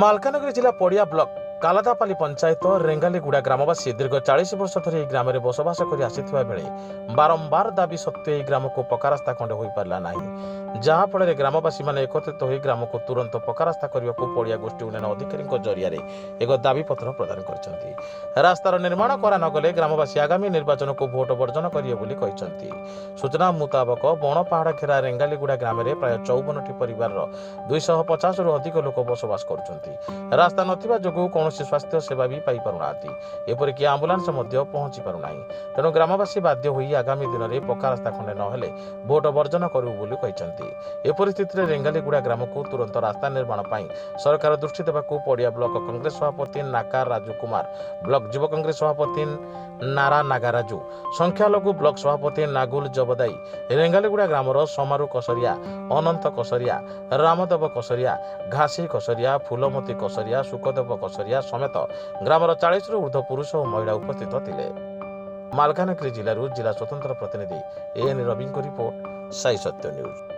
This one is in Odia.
ମାଲକାନଗିରି ଜିଲ୍ଲା ପଡ଼ିଆ ବ୍ଲକ କାଲାଦାପାଲି ପଞ୍ଚାୟତ ରେଙ୍ଗାଲିଗୁଡ଼ା ଗ୍ରାମବାସୀ ଦୀର୍ଘ 40 ବର୍ଷ ଧରି ଏହି ଗ୍ରାମରେ ବସବାସ କରି ଆସିଥିବା ବେଳେ ବାରମ୍ବାର ଦାବି ସତ୍ତ୍ୱେ ଏହି ଗ୍ରାମକୁ ପକ୍କା ରାସ୍ତା ଖଣ୍ଡେ ହୋଇପାରିଲା ନାହିଁ, ଯାହାଫଳରେ ଗ୍ରାମବାସୀମାନେ ଏକତ୍ରିତ ହୋଇ ଗ୍ରାମକୁ ତୁରନ୍ତ ପକ୍କା ରାସ୍ତା କରିବାକୁ ପଡ଼ିଆ ଗୋଷ୍ଠୀ ଉନ୍ନୟନ ଅଧିକାରୀଙ୍କ ଜରିଆରେ ଏକ ଦାବିପତ୍ର ପ୍ରଦାନ କରିଛନ୍ତି। ରାସ୍ତାର ନିର୍ମାଣ କରା ନଗଲେ ଗ୍ରାମବାସୀ ଆଗାମୀ ନିର୍ବାଚନକୁ ଭୋଟ ବର୍ଜନ କରିବେ ବୋଲି କହିଛନ୍ତି। ସୂଚନା ମୁତାବକ ବଣପାହାଡ଼ ଘେରା ରେଙ୍ଗାଲିଗୁଡ଼ା ଗ୍ରାମରେ ପ୍ରାୟ 54ଟି ପରିବାରର 250ରୁ ଅଧିକ ଲୋକ ବସବାସ କରୁଛନ୍ତି। ରାସ୍ତା ନଥିବା ଯୋଗୁଁ କୌଣସି ସ୍ୱାସ୍ଥ୍ୟ ସେବା ବି ପାଇପାରୁନାହାନ୍ତି, ଏପରିକି ଆମ୍ବୁଲାନ୍ସ ମଧ୍ୟ ପହଞ୍ଚି ପାରୁନାହିଁ। ତେଣୁ ଗ୍ରାମବାସୀ ବାଧ୍ୟ ହୋଇ ଆଗାମୀ ଦିନରେ ପକ୍କା ରାସ୍ତା ଖଣ୍ଡେ ନହେଲେ ଭୋଟ ବର୍ଜନ କରିବୁ ବୋଲି କହିଛନ୍ତି। ଏପରିସ୍ଥିତିରେ ରେଙ୍ଗାଲିଗୁଡ଼ା ଗ୍ରାମକୁ ତୁରନ୍ତ ରାସ୍ତା ନିର୍ମାଣ ପାଇଁ ସରକାର ଦୃଷ୍ଟି ଦେବାକୁ ପଡ଼ିଆ ବ୍ଲକ କଂଗ୍ରେସ ସଭାପତି ନାକା ରାଜୁ କୁମାର, ବ୍ଲକ ଯୁବ କଂଗ୍ରେସ ସଭାପତି ନାରା ନାଗାରାଜୁ, ସଂଖ୍ୟାଲଘୁ ବ୍ଲକ ସଭାପତି ନାଗୁଲ ଜବଦାଇ, ରେଙ୍ଗାଲିଗୁଡ଼ା ଗ୍ରାମର ସମାରୁ କସରିଆ, ଅନନ୍ତ କସରିଆ, ରାମଦେବ କସରିଆ, ଘାସି କସରିଆ, ଫୁଲମତି କସରିଆ, ସୁଖଦେବ କସରିଆ ସମେତ ଗ୍ରାମର 40ରୁ ଉର୍ଦ୍ଧ୍ୱ ପୁରୁଷ ଓ ମହିଳା ଉପସ୍ଥିତ ଥିଲେ। ମାଲକାନଗିରି ଜିଲ୍ଲାରୁ ଜିଲ୍ଲା ସ୍ୱତନ୍ତ୍ର ପ୍ରତିନିଧି ଏଏନ୍ ରବିଙ୍କ ରିପୋର୍ଟ, ସାଇ ସତ୍ୟ ନ୍ୟୁଜ।